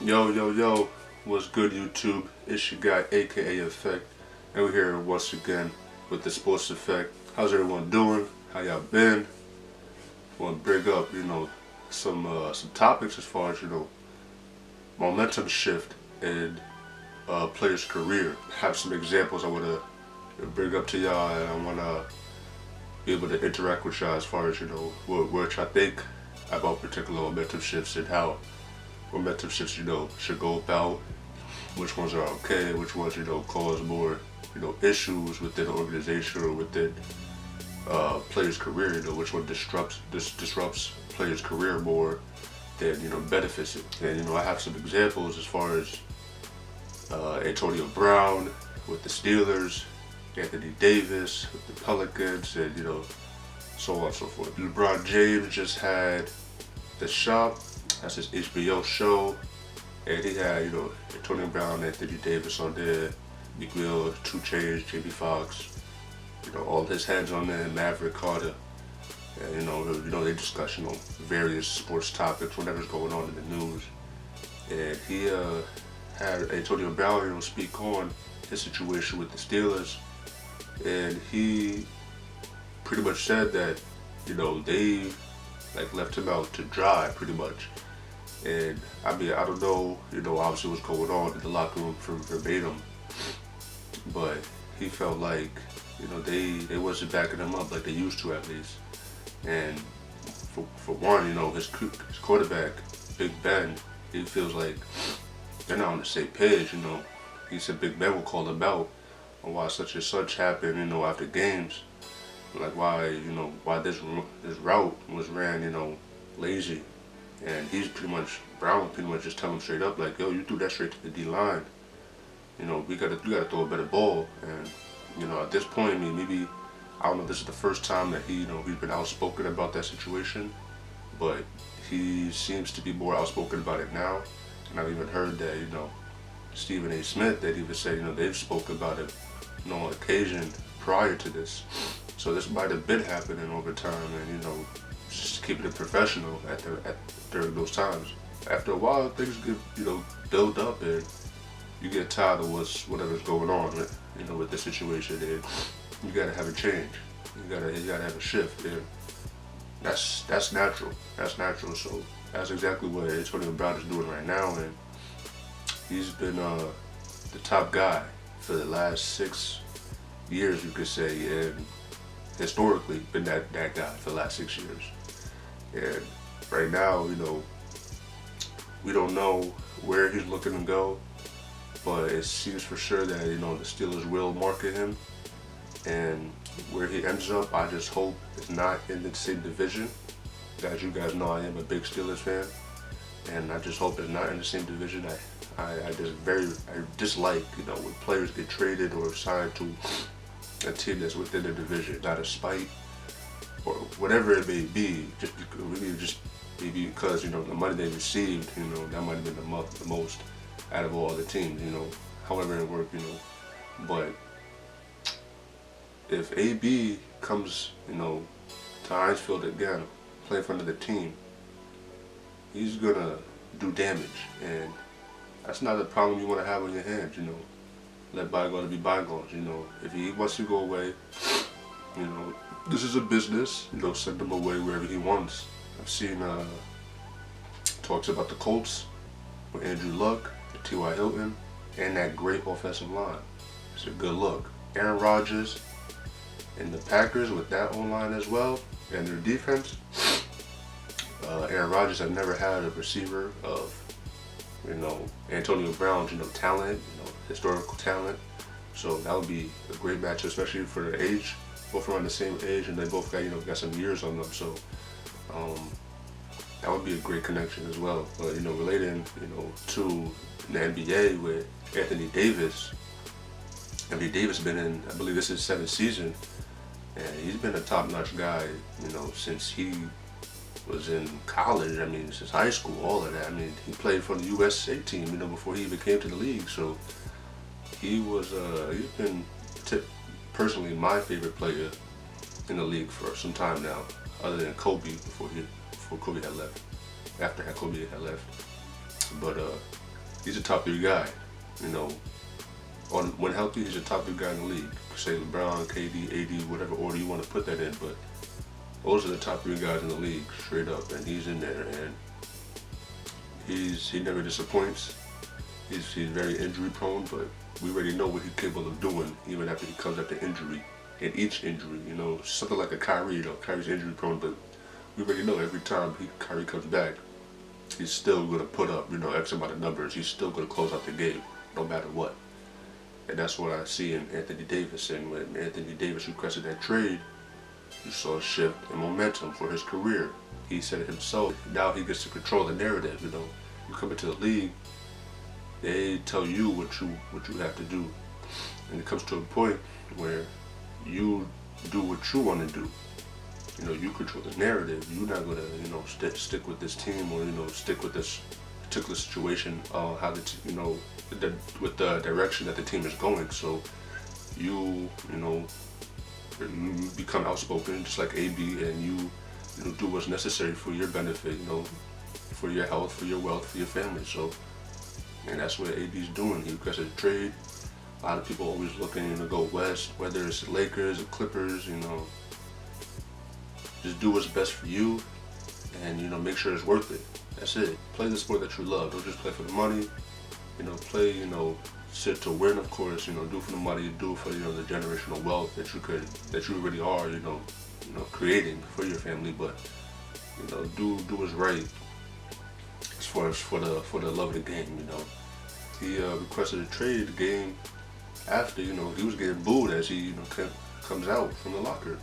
Yo, what's good YouTube? It's your guy aka Effekt, and we're here once again with the Sports Effect. How's everyone doing? How y'all been? Want to bring up, some topics as far as, momentum shift in players' career. Have some examples I want to bring up to y'all, and I want to be able to interact with y'all as far as, what y'all think about particular momentum shifts and how momentum shifts, should go about, which ones are okay, which ones, cause more, issues within the organization or within players' career, which one disrupts players' career more than, benefits it. And, I have some examples as far as Antonio Brown with the Steelers, Anthony Davis with the Pelicans, and, so on and so forth. LeBron James just had The Shop. That's his HBO show, and he had, Antonio Brown, Anthony Davis on there, Miguel, 2 Chainz, JB Fox, all his heads on there, Maverick Carter, and they discuss, various sports topics, whatever's going on in the news, and he had Antonio Brown, speak on his situation with the Steelers, and he pretty much said that, they left him out to dry pretty much. And I mean, I don't know, obviously what's going on in the locker room for verbatim, but he felt like, they wasn't backing him up like they used to at least. And for one, his quarterback, Big Ben, he feels like they're not on the same page. He said Big Ben will call him out on why such and such happened, after games, like why this route was ran, lazy. And Brown pretty much just tell him straight up, like, yo, you threw that straight to the D-line. We gotta throw a better ball. And, at this point, I mean, maybe, I don't know if this is the first time that he's been outspoken about that situation, but he seems to be more outspoken about it now. And I've even heard that, Stephen A. Smith, that even said, they've spoken about it, on occasion prior to this. So this might have been happening over time, and, just keeping it professional during those times. After a while, things get, build up, and you get tired of whatever's going on with the situation, and you gotta have a change. You gotta have a shift, and that's natural. That's natural. So that's exactly what Antonio Brown is doing right now, and he's been the top guy for the last 6 years, you could say, and historically been that guy for the last 6 years. And right now, we don't know where he's looking to go, but it seems for sure that, the Steelers will market him. And where he ends up, I just hope it's not in the same division. As you guys know, I am a big Steelers fan, and I just hope it's not in the same division. I dislike, when players get traded or signed to a team that's within the division, out of spite or whatever it may be, just maybe because, the money they received, that might have been the most out of all the teams, however it worked, But if AB comes, to Heinz Field again, playing for another team, he's gonna do damage, and that's not a problem you want to have on your hands, Let bygones be bygones, If he wants to go away, this is a business, send him away wherever he wants. I've seen talks about the Colts with Andrew Luck, T.Y. Hilton, and that great offensive line. It's a good look. Aaron Rodgers and the Packers with that O-line as well, and their defense. Aaron Rodgers have never had a receiver of, Antonio Brown's, talent, historical talent. So that would be a great match, especially for their age. Both around the same age, and they both got, got some years on them. So that would be a great connection as well. But, relating, to the NBA with Anthony Davis. Anthony Davis been in, I believe this is his 7th season, and he's been a top-notch guy, since he was in college. I mean, since high school, all of that. I mean, he played for the USA team, before he even came to the league. So he's been personally my favorite player in the league for some time now, other than Kobe before Kobe had left. After Kobe had left, but He's a top 3 guy. You know, when healthy, he's a top 3 guy in the league. Say LeBron, KD, AD, whatever order you want to put that in, but those are the top 3 guys in the league, straight up, and he's in there, and he never disappoints. He's very injury prone, but we already know what he's capable of doing, even after he comes after injury. And each injury, you know, something like a Kyrie, you know, Kyrie's injury prone, but we already know every time Kyrie comes back, he's still going to put up, you know, X amount of numbers. He's still going to close out the game, no matter what. And that's what I see in Anthony Davis. And when Anthony Davis requested that trade, you saw a shift in momentum for his career. He said it himself. Now he gets to control the narrative. You know, you come into the league, they tell you what you have to do, and it comes to a point where you do what you want to do. You know, you control the narrative. You're not gonna, you know, stick with this team, or, you know, stick with this particular situation, how you know, with the direction that the team is going. So you know, you become outspoken, just like AB, and you know, do what's necessary for your benefit. You know, for your health, for your wealth, for your family. So, and that's what AB's doing. He requested a trade. A lot of people always looking, you know, go west, whether it's the Lakers or Clippers. You know, just do what's best for you, and, you know, make sure it's worth it. That's it. Play the sport that you love. Don't just play for the money. You know, play, you know, sit to win, of course. You know, do it for the money. Do it for, you know, the generational wealth that you already are, you know, creating for your family. But, you know, do what's right as far as for the love of the game. You know, he requested a trade the game after, you know, he was getting booed as he, you know, comes out from the locker,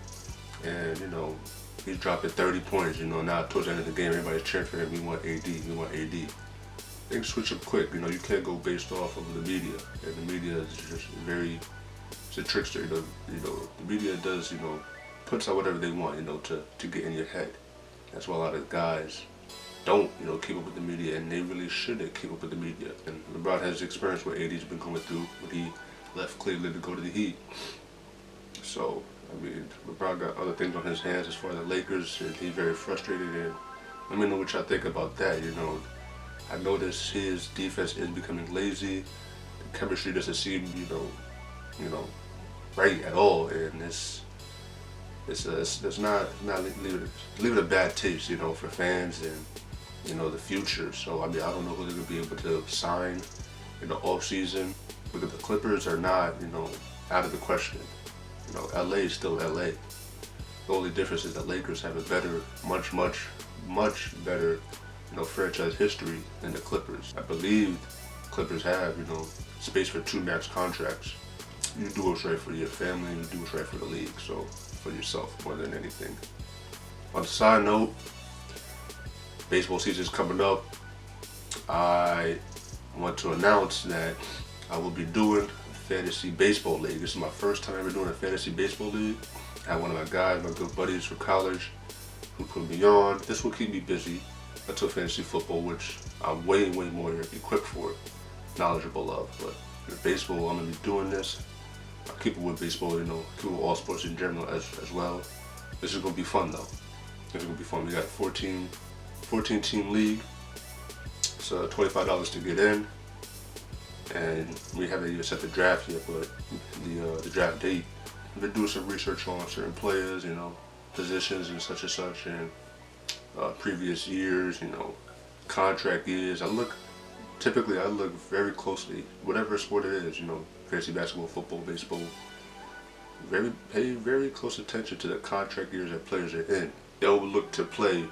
and, you know, he's dropping 30 points. You know, now towards the end of the game, everybody's cheering for him. We want AD. We want AD. Things switch up quick. You know, you can't go based off of the media, and the media is just it's a trickster. You know, the media does, you know, puts out whatever they want, you know, to get in your head. That's why a lot of guys don't, you know, keep up with the media, and they really shouldn't keep up with the media. And LeBron has experience what AD's been going through when he left Cleveland to go to the Heat. So, I mean, LeBron got other things on his hands as far as the Lakers, and he's very frustrated. And let me know what y'all think about that. You know, I noticed his defense is becoming lazy. The chemistry doesn't seem, you know, right at all, and it's not leaving a bad taste, you know, for fans and, you know, the future. So, I mean, I don't know who they're gonna be able to sign in the off season, because the Clippers are not, you know, out of the question. You know, LA is still LA. The only difference is that Lakers have a better, much better, you know, franchise history than the Clippers. I believe Clippers have, you know, space for 2 max contracts. You do what's right for your family, and you do what's right for the league, so for yourself more than anything. On a side note, baseball season is coming up. I want to announce that I will be doing a fantasy baseball league. This is my first time ever doing a fantasy baseball league. I have one of my guys, my good buddies from college, who put me on. This will keep me busy until fantasy football, which I'm way more equipped for, knowledgeable of. But with baseball, I'm gonna be doing this. I'll keep it with baseball, you know, keep it with all sports in general as well. This is gonna be fun though. This is gonna be fun. We got a 14 team league. It's $25 to get in, and we haven't even set the draft yet, but the draft date. I've been doing some research on certain players, you know, positions and such, and previous years, you know, contract years. I look very closely, whatever sport it is, you know, fantasy basketball, football, baseball. Pay very close attention to the contract years that players are in. They'll look to play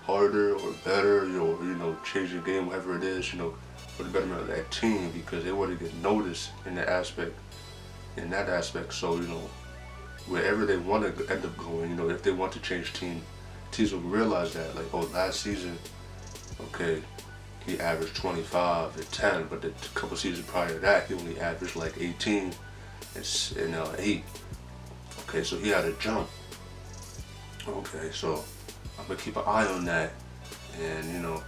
harder or better, or, you know, change the game, whatever it is, you know, for the betterment of that team, because they want to get noticed in that aspect. So, you know, wherever they want to end up going, you know, if they want to change teams will realize that, like, oh, last season, okay, he averaged 25 and 10, but the couple seasons prior to that, he only averaged like 18 and 8. Okay, so he had a jump. Okay, so I'm gonna keep an eye on that, and, you know,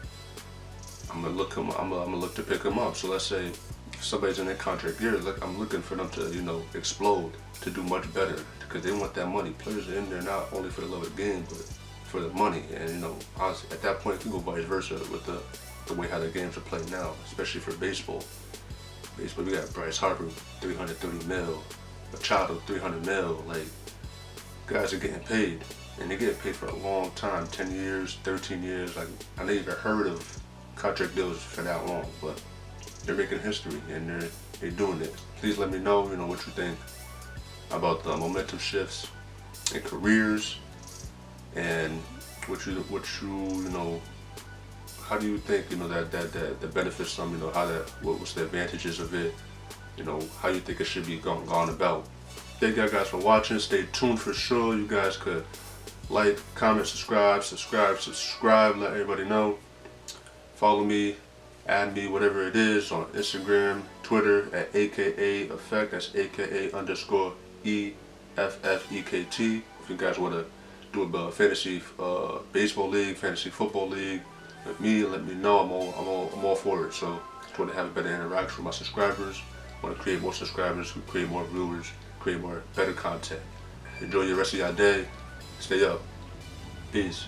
I'm gonna look to pick him up. So let's say if somebody's in their contract year, I'm looking for them to, you know, explode, to do much better, because they want that money. Players are in there not only for the love of the game, but for the money. And, you know, honestly, at that point, it can go vice versa with the the way how the games are played now, especially for baseball. Baseball, we got Bryce Harper, 330 mil, Machado, 300 mil. Like, guys are getting paid, and they get paid for a long time, 10 years, 13 years. Like, I never even heard of contract deals for that long, but they're making history, and they're doing it. Please let me know, what you think about the momentum shifts in careers, and what you how do you think that benefits them, what's the advantages of it, how you think it should be gone about. Thank you guys for watching. Stay tuned for sure. You guys could like, comment, subscribe, let everybody know. Follow me, add me, whatever it is, on Instagram, Twitter at AKA Effekt. That's AKA_EFFEKT. If you guys want to do a fantasy baseball league, fantasy football league with me, let me know. I'm all for it. So I just want to have a better interaction with my subscribers. I want to create more subscribers, create more viewers, create more better content. Enjoy your rest of your day. Stay up. Peace.